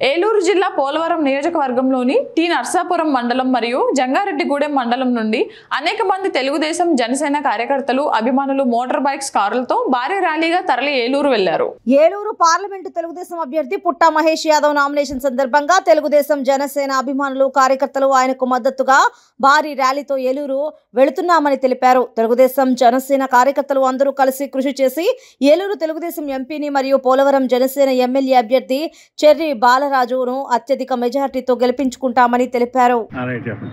ఏలూరు జిల్లా పోలవరం నియోజకవర్గంలోని టి నర్సాపురం మండలం మరియు జంగారెడ్డిగూడెం మండలం నుండి అనేక మంది తెలుగుదేశం జనసేన కార్యకర్తలు అభిమానులు మోటార్ బైక్స్ కారులతో భారీ ర్యాలీగా తరలి ఏలూరు వెళ్లారు. ఏలూరు పార్లమెంటు తెలుగుదేశం అభ్యర్థి పుట్టా మహేష్ యాదవ్ నామినేషన్ సందర్భంగా తెలుగుదేశం జనసేన అభిమానులు కార్యకర్తలు ఆయనకు మద్దతుగా భారీ ర్యాలీతో ఏలూరు వెళుతున్నామని తెలిపారు. తెలుగుదేశం జనసేన కార్యకర్తలు అందరూ కలిసి కృషి చేసి ఏలూరు తెలుగుదేశం ఎంపీని మరియు పోలవరం జనసేన ఎమ్మెల్యే అభ్యర్థి చెర్రి బాలరాజును అత్యధిక మెజార్టీతో గెలిపించుకుంటామని తెలిపారు.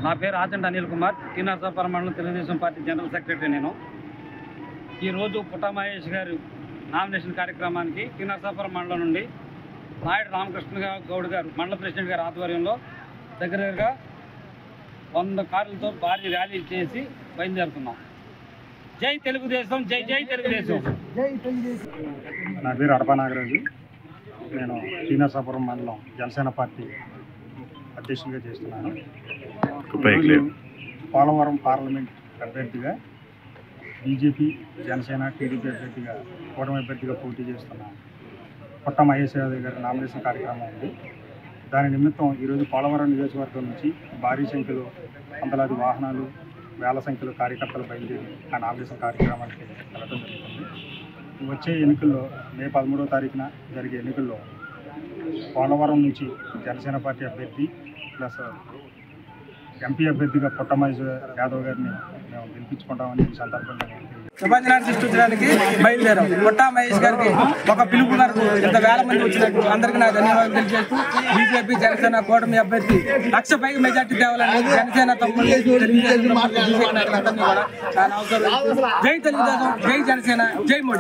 నా పేరు ఆచంట అనిల్ కుమార్, టి నర్సాపురం మండలం తెలుగుదేశం పార్టీ జనరల్ సెక్రటరీ. నేను ఈరోజు పుట్టా మహేష్ గారు నామినేషన్ కార్యక్రమానికి టి నర్సాపురం మండలం నుండి నాయుడు రామకృష్ణ గౌడ్ గారు మండల ప్రెసిడెంట్ గారి ఆధ్వర్యంలో దగ్గరగా 100 కార్లతో భారీ ర్యాలీ చేసి బయలుదేరుతున్నాం. జై తెలుగుదేశం, జై జై తెలుగుదేశం. నా పేరు అడపా నాగరాజు. నేను టి నర్సాపురం మండలం జనసేన పార్టీ అధ్యక్షుడిగా చేస్తున్నాను. పోలవరం పార్లమెంట్ అభ్యర్థిగా బీజేపీ, జనసేన, టీడీపీ అభ్యర్థిగా కూటమి అభ్యర్థిగా పోటీ చేస్తున్నాను. పుట్టా మహేష్ యాదవ్ గారి నామినేషన్ కార్యక్రమం ఉంది. దాని నిమిత్తం ఈరోజు పోలవరం నియోజకవర్గం నుంచి భారీ సంఖ్యలో వందలాది వాహనాలు, వేల సంఖ్యలో కార్యకర్తలు బయలుదేరి ఆ నామినేషన్ కార్యక్రమానికి వెళ్ళడం జరుగుతుంది. వచ్చే ఎన్నికల్లో మే 13వ తారీఖున జరిగే ఎన్నికల్లో పోలవరం నుంచి జనసేన పార్టీ అభ్యర్థి ప్లస్ ఎంపీ అభ్యర్థిగా పుట్టా మహేష్ యాదవ్ గారిని మేము గెలిపించుకుంటామని ఈ సందర్భంగా శుభాజనాలు సృష్టించడానికి బయలుదేరాం. పుట్టా మహేష్ గారికి ఒక పిలుపు మేరకు ఇంత వేల మంది వచ్చినట్టు అందరికీ నా ధన్యవాదాలు తెలియజేస్తూ బీజేపీ, జనసేన కూటమి అభ్యర్థి 1,00,000 పైకి మెజార్టీ తేవాలని జనసేన తమ్ముళ్ళు తెలుగుదేశం కూడా చాలా అవసరం. జై తెలుగుదేశం, జై జనసేన, జై మోడీ.